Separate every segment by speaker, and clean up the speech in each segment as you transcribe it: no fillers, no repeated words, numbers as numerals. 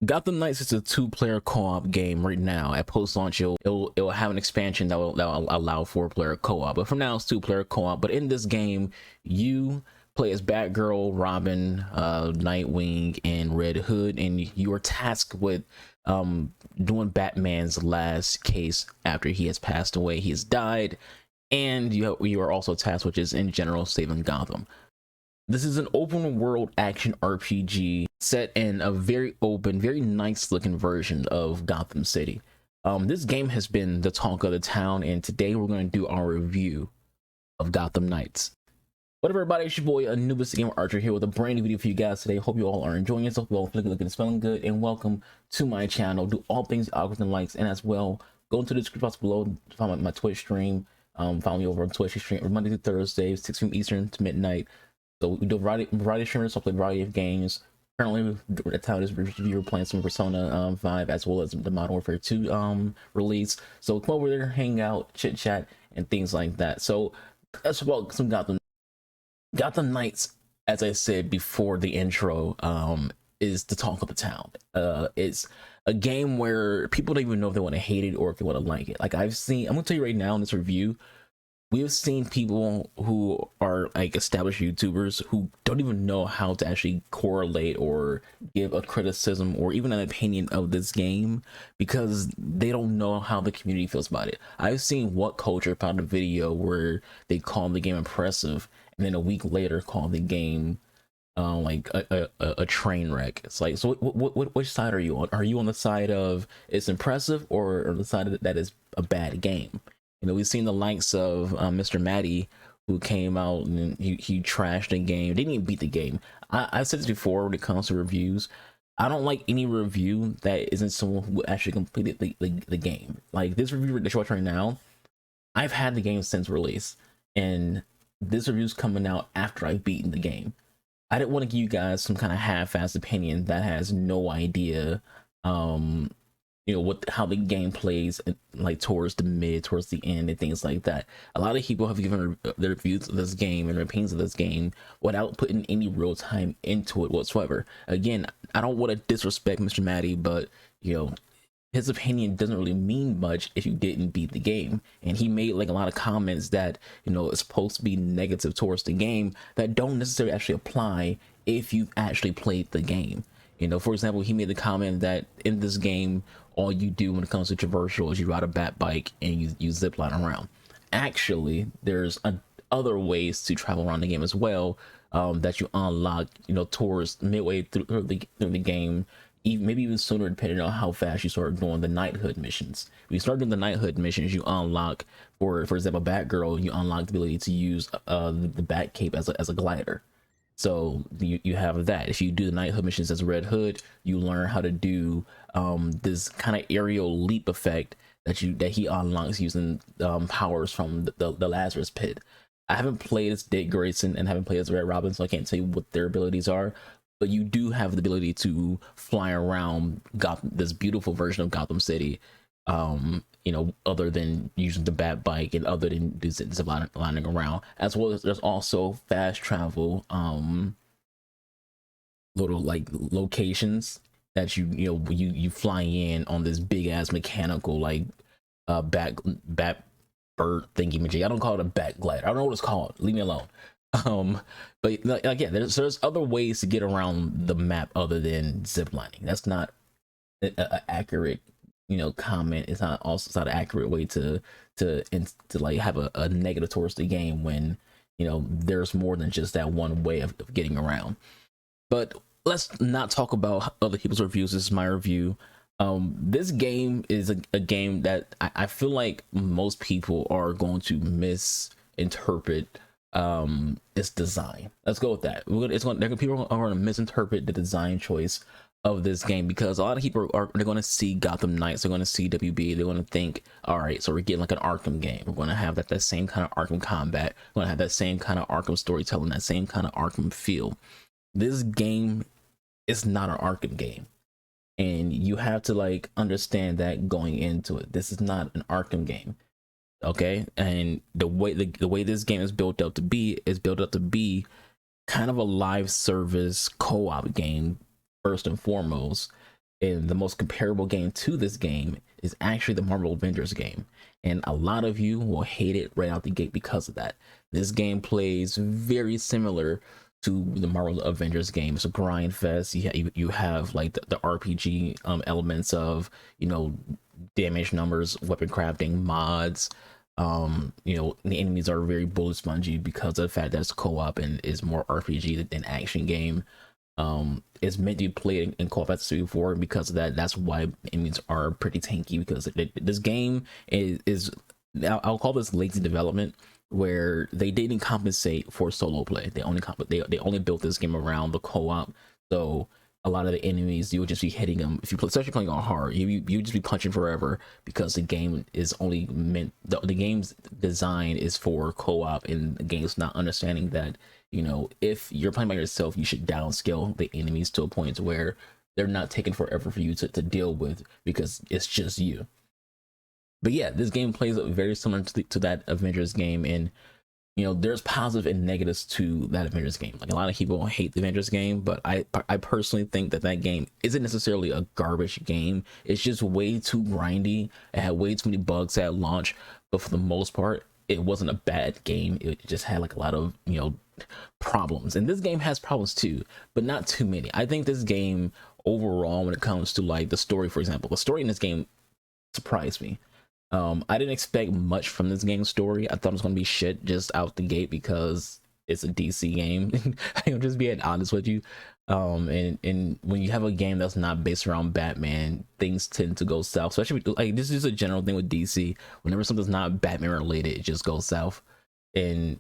Speaker 1: Gotham Knights is a two-player co-op game right now. At post-launch, it'll have an expansion that will allow four-player co-op. But for now, it's two-player co-op. But in this game, you play as Batgirl, Robin, Nightwing, and Red Hood, and you are tasked with doing Batman's last case after he has passed away. He has died, and you are also tasked with just in general saving Gotham. This is an open world action RPG set in a very open, very nice looking version of Gotham City. This game has been the talk of the town, and today we're going to do our review of Gotham Knights. What up, everybody? It's your boy Anubis Gamer Archer here with a brand new video for you guys today. Hope you all are enjoying yourself. You all looking and smelling good, and welcome to my channel. Do all things algorithm likes, and as well, go into the description box below to find my Twitch stream. Follow me over on Twitch. I stream every Monday through Thursday, 6 p.m. Eastern to midnight. So we do a variety of streamers, so play a variety of games. Currently, the time is we're playing some Persona 5 as well as the Modern Warfare 2 release. So come over there, hang out, chit chat, and things like that. So that's about some Gotham Knights. As I said before the intro, is the talk of the town. It's a game where people don't even know if they want to hate it or if they want to like it. Like I'm gonna tell you right now in this review. We've seen people who are like established YouTubers who don't even know how to actually correlate or give a criticism or even an opinion of this game because they don't know how the community feels about it. I've seen What Culture found a video where they called the game impressive and then a week later called the game like a train wreck. It's like, so which side are you on? Are you on the side of it's impressive or the side of that is a bad game? You know, we've seen the likes of Mr. Matty, who came out and he trashed the game. Didn't even beat the game. I've said this before when it comes to reviews. I don't like any review that isn't someone who actually completed the game. Like this review that you're watching right now, I've had the game since release, and this review's coming out after I've beaten the game. I didn't want to give you guys some kind of half-assed opinion that has no idea you know how the game plays like towards the end and things like that. A lot of people have given their reviews of this game and opinions of this game without putting any real time into it whatsoever. Again, I don't want to disrespect Mr. Matty, but you know, his opinion doesn't really mean much if you didn't beat the game. And he made like a lot of comments that, you know, is supposed to be negative towards the game that don't necessarily actually apply if you've actually played the game. You know, for example, he made the comment that in this game, all you do when it comes to traversal is you ride a bat bike and you zip line around. Actually, there's other ways to travel around the game as well, that you unlock, you know, towards midway through the game, maybe even sooner, depending on how fast you start doing the knighthood missions. When you start doing the knighthood missions, you unlock, for example, Batgirl, you unlock the ability to use the bat cape as a glider. So you have that. If you do the knighthood missions as Red Hood, you learn how to do this kind of aerial leap effect that he unlocks using powers from the Lazarus Pit. I haven't played as Dick Grayson and haven't played as Red Robin, so I can't tell you what their abilities are. But you do have the ability to fly around this beautiful version of Gotham City. You know, other than using the bat bike and other than zip lining around, as well as there's also fast travel little like locations that you fly in on this big ass mechanical like bat bird thingy majig. I don't call it a bat glider. I don't know what it's called. Leave me alone. But like, yeah, there's other ways to get around the map other than zip lining. That's not a accurate, you know, comment. It's not an accurate way to like have a negative towards the game when, you know, there's more than just that one way of getting around. But let's not talk about other people's reviews. This is my review. This game is a game that I feel like most people are going to misinterpret its design. Let's go with that. People are going to misinterpret the design choice of this game because a lot of people they're going to see Gotham Knights, they're going to see WB, they're going to think, all right, so we're getting like an Arkham game. We're going to have that same kind of Arkham combat. We're going to have that same kind of Arkham storytelling, that same kind of Arkham feel. This game is not an Arkham game, and you have to like understand that going into it. This is not an Arkham game, okay? And the way this game is built up to be kind of a live service co-op game first and foremost, And the most comparable game to this game is actually the Marvel Avengers game. And a lot of you will hate it right out the gate because of that. This game plays very similar to the Marvel Avengers game. It's a grind fest. You have like the RPG elements of, you know, damage numbers, weapon crafting, mods. You know, the enemies are very bullet spongy because of the fact that it's co-op and is more RPG than action game. It's meant to be played in co-op as before, and because of that, that's why enemies are pretty tanky, because this game is I'll call this lazy development, where they didn't compensate for solo play. They only built this game around the co-op. So a lot of the enemies, you would just be hitting them if you play, especially playing on hard. You just be punching forever, because the game is only meant, the game's design is for co-op, and the game's not understanding that, you know, if you're playing by yourself, you should downscale the enemies to a point where they're not taking forever for you to deal with, because it's just you. But yeah, this game plays very similar to that Avengers game, and you know, there's positive and negatives to that Avengers game. Like, a lot of people hate the Avengers game, but I personally think that game isn't necessarily a garbage game. It's just way too grindy. It had way too many bugs at launch, but for the most part, it wasn't a bad game. It just had like a lot of, you know, problems. And this game has problems too, but not too many. I think this game overall, when it comes to like the story, for example, the story in this game surprised me. I didn't expect much from this game story. I thought it was gonna be shit just out the gate because it's a DC game. I'm just being honest with you. And when you have a game that's not based around Batman, things tend to go south. Especially like, this is a general thing with DC. Whenever something's not Batman related, it just goes south. And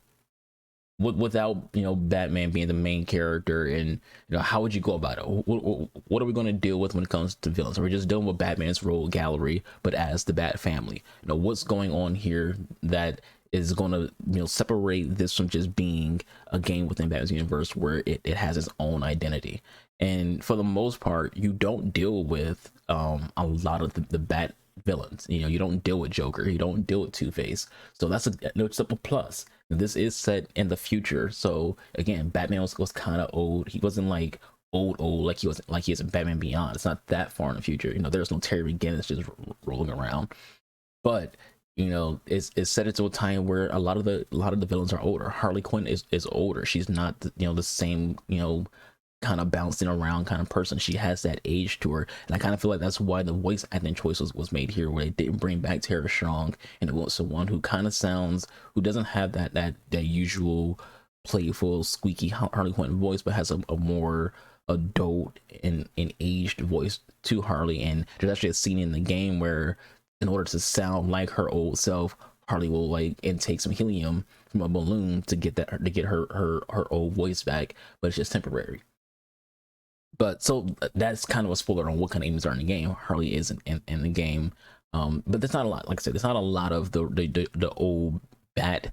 Speaker 1: without, you know, Batman being the main character, and you know, how would you go about it? What are we going to deal with when it comes to villains? Are we just dealing with Batman's rogue gallery, but as the Bat family? You know, what's going on here that is going to, you know, separate this from just being a game within Batman's universe where it has its own identity? And for the most part, you don't deal with a lot of the Bat villains. You know, you don't deal with Joker, you don't deal with Two-Face, so that's a plus. This is set in the future, so again, Batman was kind of old. He wasn't like old like he is in Batman Beyond. It's not that far in the future. You know, there's no Terry McGinnis just rolling around, but you know, it's set into a time where a lot of the villains are older. Harley Quinn is older. She's not, you know, the same, you know, kind of bouncing around kind of person. She has that age to her, and I kind of feel like that's why the voice acting choice was made here, where they didn't bring back Tara Strong, and it was someone who kind of sounds, who doesn't have that usual playful squeaky Harley Quinn voice, but has a more adult and aged voice to Harley. And there's actually a scene in the game where, in order to sound like her old self, Harley will like intake some helium from a balloon to get her old voice back, but it's just temporary. But so that's kind of a spoiler on what kind of enemies are in the game. Harley is in the game, but there's not a lot. Like I said, there's not a lot of the old Bat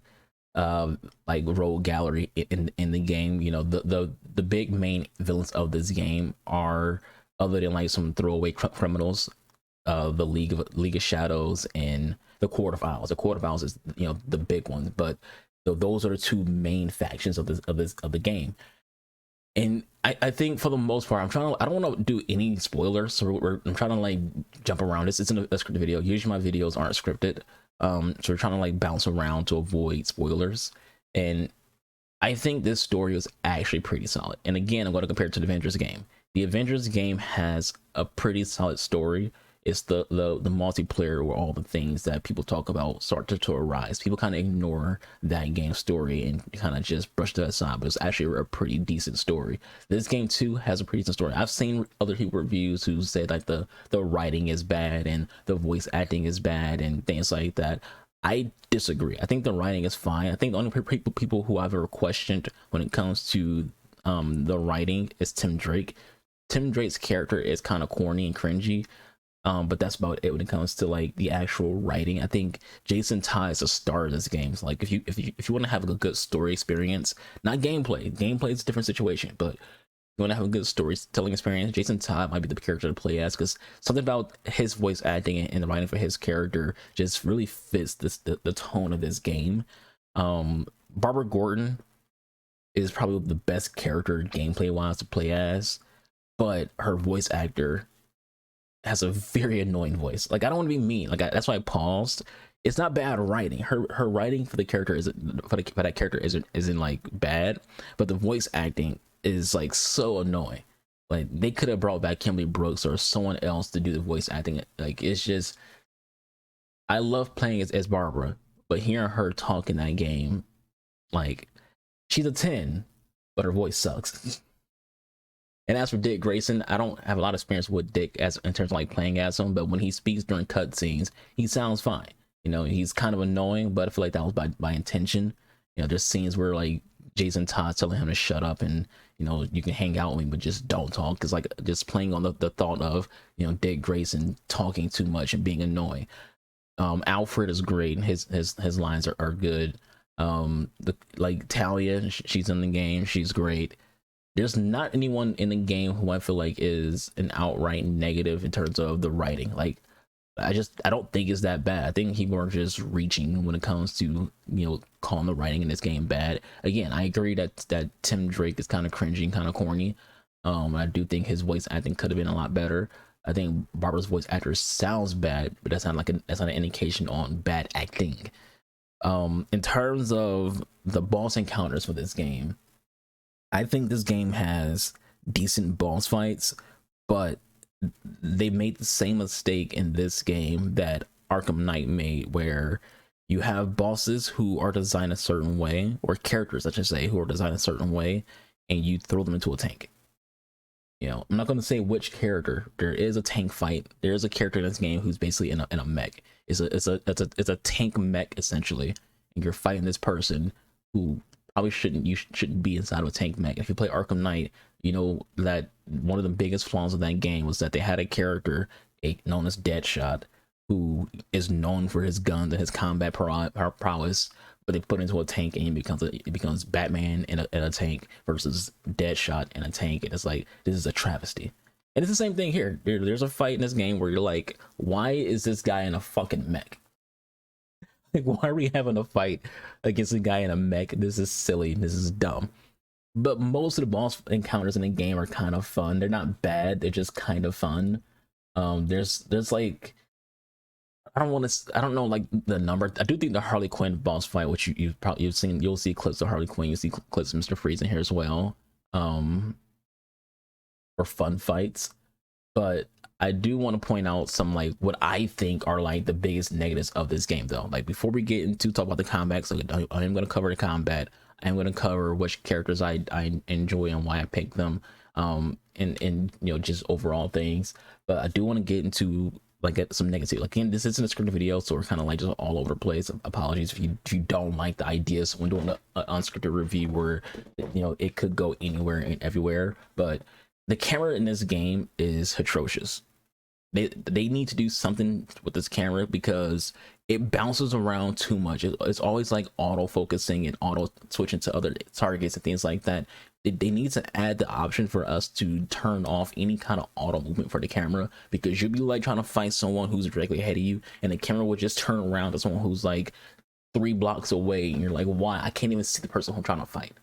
Speaker 1: like rogue gallery in the game. You know, the big main villains of this game are, other than like some throwaway criminals, the League of Shadows and the Court of Owls. The Court of Owls is, you know, the big ones, but those are the two main factions of the game. And I think for the most part, I don't want to do any spoilers, so I'm trying to like jump around. This isn't a scripted video. Usually my videos aren't scripted, so we're trying to like bounce around to avoid spoilers. And I think this story is actually pretty solid. And again, I'm going to compare it to the Avengers game. The Avengers game has a pretty solid story. It's the multiplayer where all the things that people talk about start to arise. People kind of ignore that game story and kind of just brush that aside, but it's actually a pretty decent story. This game too has a pretty decent story. I've seen other people reviews who say like the writing is bad and the voice acting is bad and things like that. I disagree. I think the writing is fine. I think the only people who I've ever questioned when it comes to the writing is Tim Drake. Tim Drake's character is kind of corny and cringy. But that's about it when it comes to like the actual writing. I think Jason Todd is a star of this game. So, like, if you want to have a good story experience, not gameplay. Gameplay is a different situation, but you want to have a good storytelling experience, Jason Todd might be the character to play as, because something about his voice acting and the writing for his character just really fits the tone of this game. Barbara Gordon is probably the best character gameplay wise to play as, but her voice actor has a very annoying voice. Like, I don't want to be mean. Like, that's why I paused. It's not bad writing. Her writing for the character isn't for that character isn't like bad, but the voice acting is like so annoying. Like, they could have brought back Kimberly Brooks or someone else to do the voice acting. Like, it's just, I love playing as Barbara, but hearing her talk in that game, like, she's a 10, but her voice sucks. And as for Dick Grayson, I don't have a lot of experience with Dick as in terms of like playing as him, but when he speaks during cutscenes, he sounds fine. You know, he's kind of annoying, but I feel like that was by intention. You know, there's scenes where like Jason Todd's telling him to shut up and, you know, you can hang out with me, but just don't talk. Cause like just playing on the thought of, you know, Dick Grayson talking too much and being annoying. Alfred is great. His lines are good. Like Talia, she's in the game. She's great. There's not anyone in the game who I feel like is an outright negative in terms of the writing. Like, I don't think it's that bad. I think people are just reaching when it comes to, you know, calling the writing in this game bad. Again, I agree that Tim Drake is kind of cringy, kind of corny. I do think his voice acting could have been a lot better. I think Barbara's voice actor sounds bad, but that's not an indication on bad acting. In terms of the boss encounters for this game, I think this game has decent boss fights, but they made the same mistake in this game that Arkham Knight made, where you have bosses who are designed a certain way, or characters, I should say, who are designed a certain way, and you throw them into a tank. You know, I'm not going to say which character. There is a tank fight. There is a character in this game who's basically in a mech. It's a tank mech essentially, and you're fighting this person who probably shouldn't be inside of a tank mech. If you play Arkham Knight, you know that one of the biggest flaws of that game was that they had a character known as Deadshot, who is known for his guns and his combat prowess, but they put into a tank and it becomes Batman in a tank versus Deadshot in a tank, and it's like, this is a travesty. And it's the same thing here. There's a fight in this game where you're like, why is this guy in a fucking mech? Like, why are we having a fight against a guy in a mech? This is silly. This is dumb. But most of the boss encounters in the game are kind of fun. They're not bad. They're just kind of fun. There's like, I don't know like the number. I do think the Harley Quinn boss fight, which you've seen, you'll see clips of Harley Quinn. You see clips of Mr. Freeze in here as well. For fun fights. But I do want to point out some like what I think are like the biggest negatives of this game though. Like, before we get into talk about the combat, so I am going to cover the combat. I'm going to cover which characters I enjoy and why I picked them, and you know, just overall things. But I do want to get into like some negative. Like, again, this isn't a scripted video, so we're kind of like just all over the place. Apologies if you don't like the ideas when doing an unscripted review where, you know, it could go anywhere and everywhere. But the camera in this game is atrocious. They need to do something with this camera because it bounces around too much. It's always like auto focusing and auto switching to other targets and things like that. They need to add the option for us to turn off any kind of auto movement for the camera, because you'll be like trying to fight someone who's directly ahead of you and the camera will just turn around to someone who's like 3 blocks away, and you're like, why? I can't even see the person who I'm trying to fight.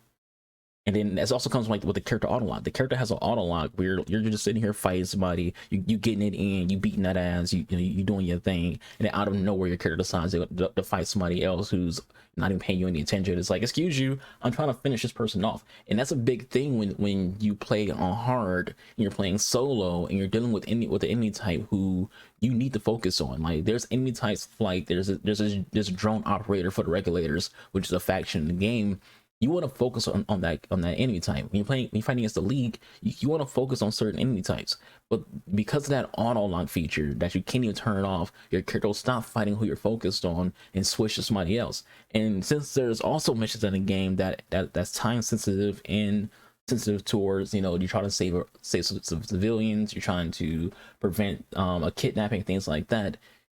Speaker 1: And then this also comes like with the character auto lock. The character has an auto lock where you're just sitting here fighting somebody, you getting it in, you beating that ass, you doing your thing, and then out of nowhere your character decides to fight somebody else who's not even paying you any attention. It's like, excuse you, I'm trying to finish this person off. And that's a big thing when you play on hard and you're playing solo and you're dealing with the enemy type who you need to focus on. Like, there's enemy types like there's this drone operator for the regulators, which is a faction in the game. You want to focus on that enemy type. When you're fighting against the League, you want to focus on certain enemy types. But because of that auto lock feature that you can't even turn off, your character will stop fighting who you're focused on and switch to somebody else. And since there's also missions in the game that's time sensitive and sensitive towards, you know, you're trying to save some civilians, you're trying to prevent a kidnapping, things like that.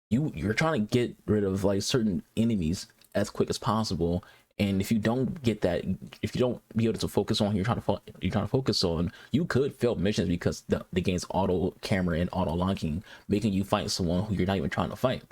Speaker 1: You're trying to get rid of like certain enemies as quick as possible. And if you don't get that, if you don't be able to focus on who you're trying to focus on, you could fail missions because the game's auto camera and auto locking, making you fight someone who you're not even trying to fight.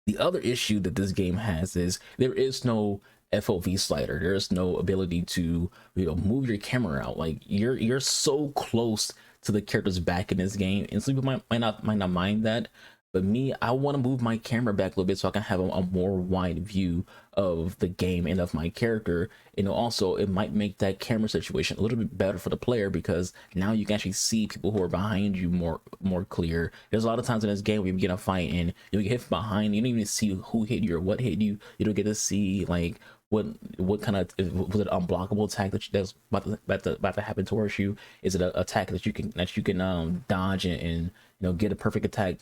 Speaker 1: The other issue that this game has is there is no FOV slider. There is no ability to, you know, move your camera out. Like, you're so close to the characters back in this game, and some people might not mind that. But me, I want to move my camera back a little bit so I can have a more wide view of the game and of my character. And also, it might make that camera situation a little bit better for the player, because now you can actually see people who are behind you more clear. There's a lot of times in this game where you get a fight and you get hit from behind, you don't even see who hit you or what hit you. You don't get to see like what kind of, was it an unblockable attack that's about to happen towards you? Is it an attack that you can dodge and get a perfect attack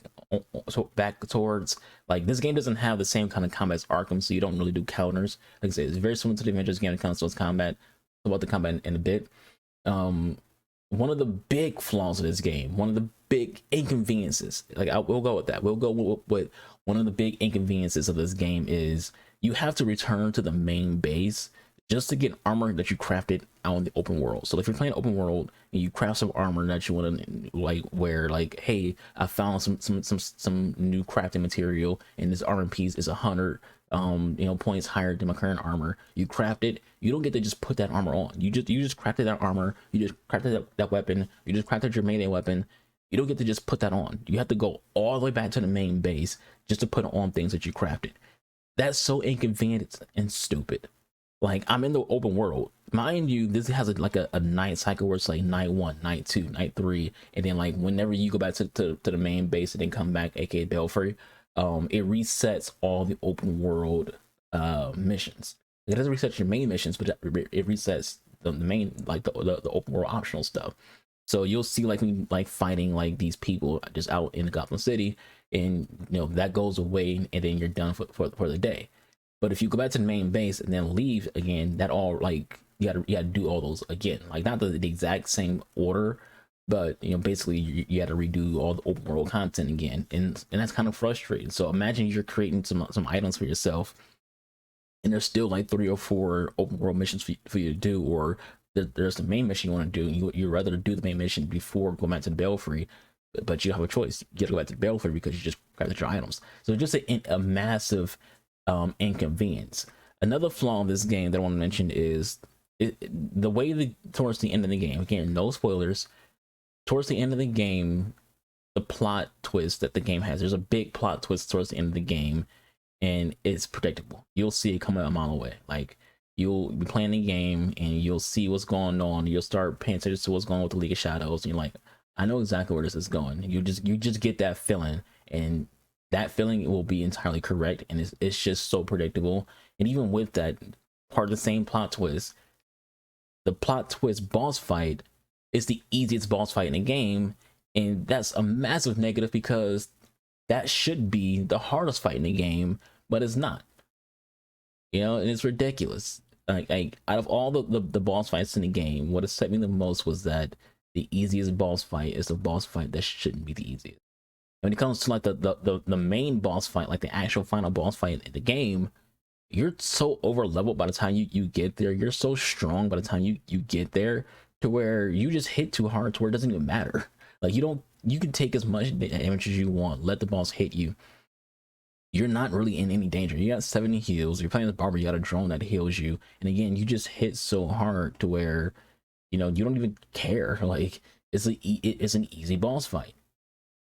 Speaker 1: back towards? Like, this game doesn't have the same kind of combat as Arkham, so you don't really do counters. Like I said, it's very similar to the Avengers game when it comes to its combat. About the combat in a bit. One of the big flaws of this game, one of the big inconveniences, we'll go with that. We'll go with one of the big inconveniences of this game is you have to return to the main base just to get armor that you crafted out in the open world. So if you're playing open world and you craft some armor that you want to like wear, like, hey, I found some new crafting material and this armor piece is 100 points higher than my current armor. You craft it, you don't get to just put that armor on. You just crafted that armor, you just crafted that weapon, you just crafted your melee weapon. You don't get to just put that on. You have to go all the way back to the main base just to put on things that you crafted. That's so inconvenient and stupid. Like, I'm in the open world, mind you. This has a night cycle where it's like night 1, night 2, night 3, and then like whenever you go back to the main base and then come back, aka Belfry, it resets all the open world missions. It doesn't reset your main missions, but it resets the main, like the open world optional stuff. So you'll see me fighting like these people just out in Gotham City, and that goes away, and then you're done for the day. But if you go back to the main base and then leave again, that all like you gotta do all those again. Like, not the exact same order, but basically you had to redo all the open world content again, and that's kind of frustrating. So imagine you're creating some items for yourself, and there's still like 3 or 4 open world missions for you to do, or there's the main mission you want to do. You'd rather do the main mission before going back to the Belfry, but you have a choice. You got to go back to the Belfry because you just crafted your items. So just a massive inconvenience. Another flaw in this game that I want to mention is the way towards the end of the game. Again, no spoilers. Towards the end of the game, the plot twist that the game has. There's a big plot twist towards the end of the game, and it's predictable. You'll see it coming a mile away. Like, you'll be playing the game and you'll see what's going on. You'll start paying attention to what's going on with the League of Shadows, and you're like, I know exactly where this is going. You just get that feeling, and that feeling will be entirely correct, and it's just so predictable. And even with that, part of the same plot twist, the plot twist boss fight is the easiest boss fight in the game, and that's a massive negative because that should be the hardest fight in the game, but it's not. And it's ridiculous. Like out of all the boss fights in the game, what upset me the most was that the easiest boss fight is the boss fight that shouldn't be the easiest. When it comes to like the main boss fight, like the actual final boss fight in the game, you're so over leveled by the time you get there. You're so strong by the time you get there, to where you just hit too hard to where it doesn't even matter. Like, you can take as much damage as you want, let the boss hit you. You're not really in any danger. You got 70 heals. You're playing as Barber. You got a drone that heals you, and again, you just hit so hard to where you don't even care. Like, it's an easy boss fight.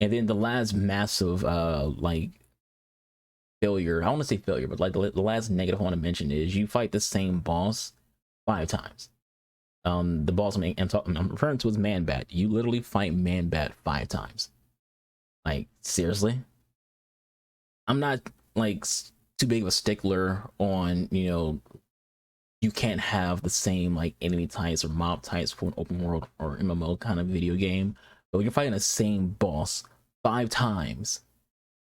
Speaker 1: And then the last massive like failure, I want to say failure, but like the last negative I want to mention is you fight the same boss 5 times. The boss I'm referring to is Man-Bat. You literally fight Man-Bat 5 times. Like, seriously? I'm not like too big of a stickler on you can't have the same like enemy types or mob types for an open world or MMO kind of video game, but when you're fighting the same boss 5 times,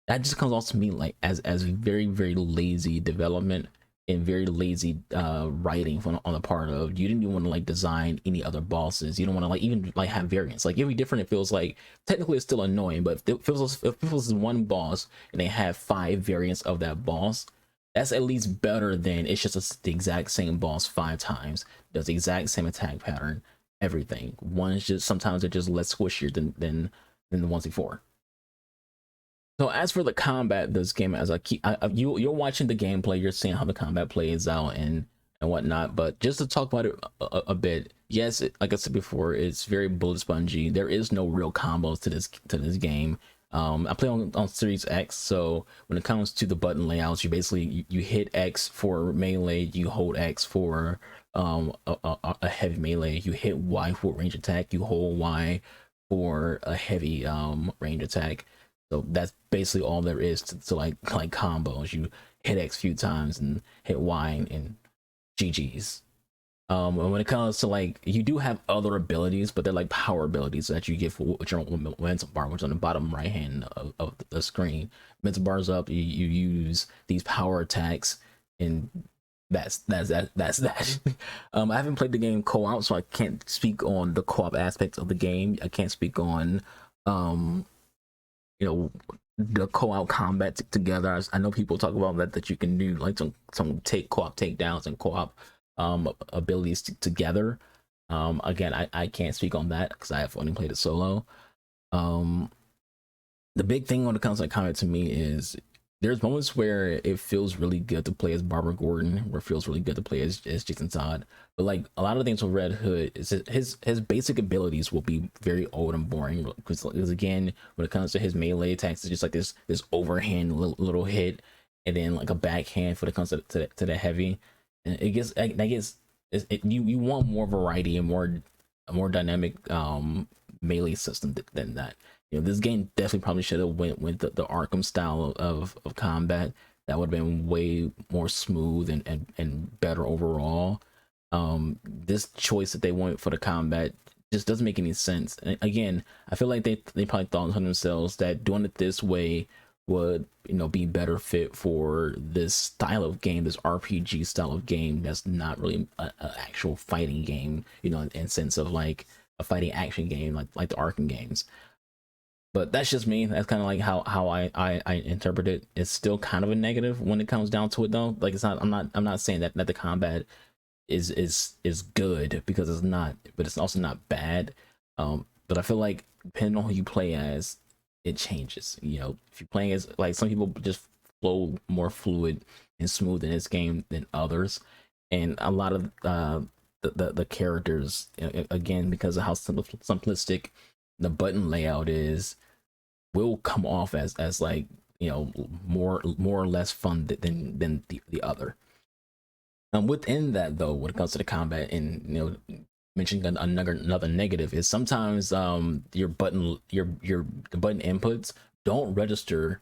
Speaker 1: that just comes off to me like as very, very lazy development and very lazy writing on the part of, you didn't even want to like design any other bosses. You don't want to like even like have variants. Like, it'd be different. It feels like technically it's still annoying, but if it was one boss and they have 5 variants of that boss, that's at least better than it's just the exact same boss 5 times, does the exact same attack pattern, everything. One's just, sometimes they're just less squishier than the ones before. So as for the combat, this game, as you're watching the gameplay, you're seeing how the combat plays out, and and whatnot. But just to talk about it a bit, yes, like I said before, it's very bullet spongy. There is no real combos to this game. I play on Series X, so when it comes to the button layouts, you basically you hit X for melee, you hold X for a heavy melee, you hit Y for range attack, you hold Y for a heavy range attack. So that's basically all there is to like combos. You hit X few times and hit Y and GG's. And when it comes to like, you do have other abilities, but they're like power abilities that you get for which are mental bar, which is on the bottom right hand of the screen. Mental bars up, you use these power attacks, and that's that. I haven't played the game co-op, so I can't speak on the co-op aspects of the game. I can't speak on you know, the co-op combat together. I know people talk about that you can do like some co-op takedowns and co-op abilities together. Again, I can't speak on that because I have only played it solo. The big thing when it comes to combat to me is there's moments where it feels really good to play as Barbara Gordon, where it feels really good to play as Jason Todd. But like a lot of things with Red Hood is his basic abilities will be very old and boring, because again, when it comes to his melee attacks, it's just like this overhand little hit, and then like a backhand when it comes to the heavy. And it gets you want more variety and more dynamic melee system than that. You know, this game definitely probably should have went with the Arkham style of combat. That would have been way more smooth and better overall. This choice that they went for the combat just doesn't make any sense. And again, I feel like they probably thought to themselves that doing it this way would, you know, be better fit for this style of game, this RPG style of game that's not really a actual fighting game, you know, in sense of like a fighting action game like the Arkham games. But that's just me. That's kind of like how I interpret it. It's still kind of a negative when it comes down to it, though. Like, it's not. I'm not saying that the combat is good, because it's not, but it's also not bad. But I feel like depending on who you play as, it changes. You know, if you're playing as, like, some people just flow more fluid and smooth in this game than others, and a lot of the characters, again, because of how simplistic the button layout is, will come off as like, you know, more or less fun than the other. Within that, though, when it comes to the combat, and you know, mentioning another negative is sometimes your button the button inputs don't register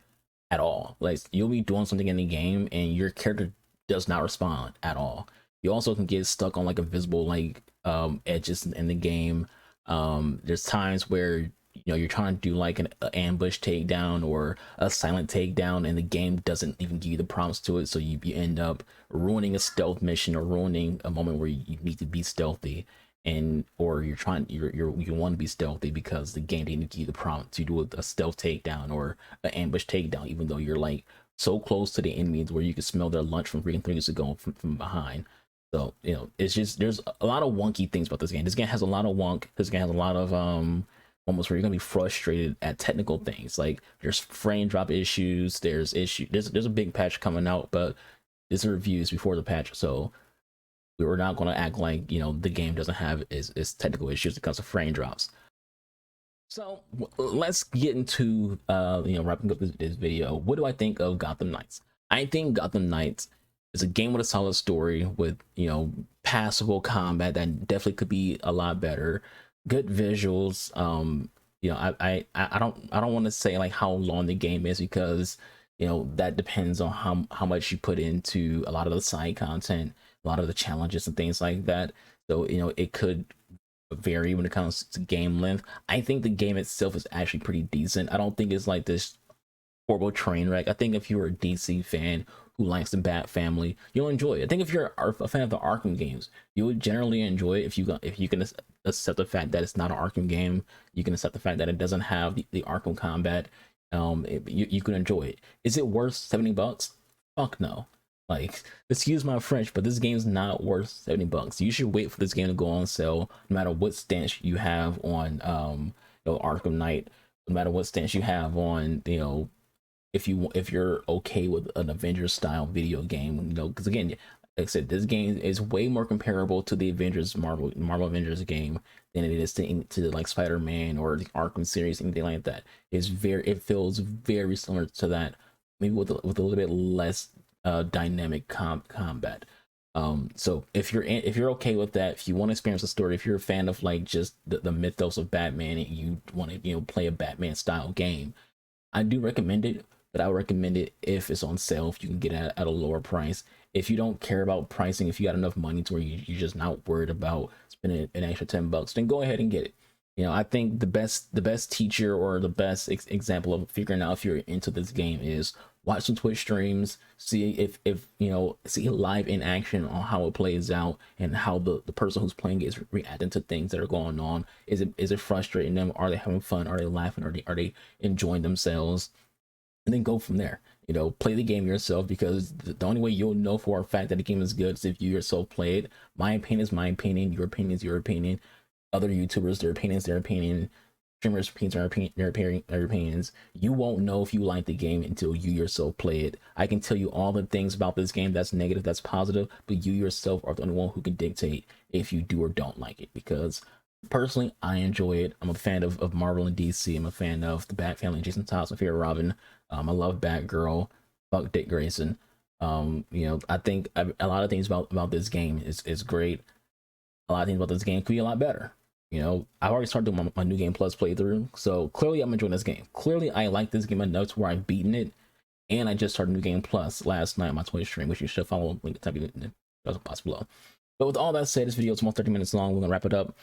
Speaker 1: at all. Like, you'll be doing something in the game and your character does not respond at all. You also can get stuck on like invisible like edges in the game. There's times where, you know, you're trying to do like an ambush takedown or a silent takedown, and the game doesn't even give you the prompts to it, so you end up ruining a stealth mission or ruining a moment where you need to be stealthy, and or you want to be stealthy because the game didn't give you the prompt to do a stealth takedown or an ambush takedown, even though you're like so close to the enemies where you can smell their lunch from freaking 3 years ago from behind. So, you know, it's just, there's a lot of wonky things about this game. This game has a lot of wonk. This game has a lot of moments where you're gonna be frustrated at technical things. Like, there's frame drop issues. There's a big patch coming out, but this reviews before the patch, so we're not gonna act like, you know, the game doesn't have its technical issues because of frame drops. So let's get into you know, wrapping up this video. What do I think of Gotham Knights? I think Gotham Knights is a game with a solid story, with, you know, passable combat that definitely could be a lot better, good visuals. You know, I don't want to say like how long the game is, because, you know, that depends on how much you put into a lot of the side content, a lot of the challenges and things like that. So, you know, it could vary when it comes to game length. I think the game itself is actually pretty decent. I don't think it's like this horrible train wreck. I think if you're a DC fan who likes the Bat family, you'll enjoy it. I think if you're a fan of the Arkham games, you would generally enjoy it. If you can accept the fact that it's not an Arkham game, you can accept the fact that it doesn't have the Arkham combat. You can enjoy it. Is it worth $70? Fuck no. Like, excuse my French, but this game's not worth $70. You should wait for this game to go on sale, no matter what stance you have on you know, Arkham Knight, no matter what stance you have on, you know, if you're okay with an Avengers style video game, you know, because again, Like I said, this game is way more comparable to the Avengers Marvel Avengers game than it is to like Spider-Man or the Arkham series, anything like that. It feels very similar to that, maybe with with a little bit less dynamic combat. So if you're okay with that, if you want to experience the story, if you're a fan of like just the mythos of Batman and you want to play a Batman style game, I do recommend it, but I would recommend it if it's on sale, if you can get it at a lower price. If you don't care about pricing, if you got enough money to where you're just not worried about spending an extra $10, then go ahead and get it. I think the best teacher or the best example of figuring out if you're into this game is watch some Twitch streams, see if see live in action on how it plays out and how the person who's playing it is reacting to things that are going on. Is it frustrating them? Are they having fun? Are they laughing? Are they enjoying themselves? And then go from there. Play the game yourself, because the only way you'll know for a fact that the game is good is if you yourself play it. My opinion is my opinion, your opinion is your opinion, other YouTubers, their opinions, their opinion, streamers' opinions, their opinions. You won't know if you like the game until you yourself play it. I can tell you all the things about this game that's negative, that's positive, but you yourself are the only one who can dictate if you do or don't like it. Because personally, I enjoy it. I'm a fan of Marvel and DC. I'm a fan of the Bat family. Jason Todd's my favorite Robin. I love Batgirl. Fuck Dick Grayson. I think a lot of things about this game is great. A lot of things about this game could be a lot better. I've already started doing my New Game Plus playthrough, so clearly I'm enjoying this game. Clearly I like this game enough to where I've beaten it, and I just started New Game Plus last night on my Twitch stream, which you should follow. Link in the box below. But with all that said, this video is almost 30 minutes long. We're gonna wrap it up.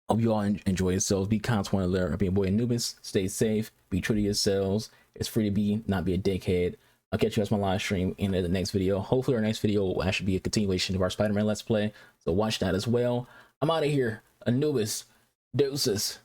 Speaker 1: Hope you all enjoy yourselves. Be kind to one another. Be a boy Anubis. Stay safe. Be true to yourselves. It's free to not be a dickhead. I'll catch you guys on my live stream in the next video. Hopefully our next video will actually be a continuation of our Spider-Man Let's Play. So watch that as well. I'm out of here. Anubis. Deuces.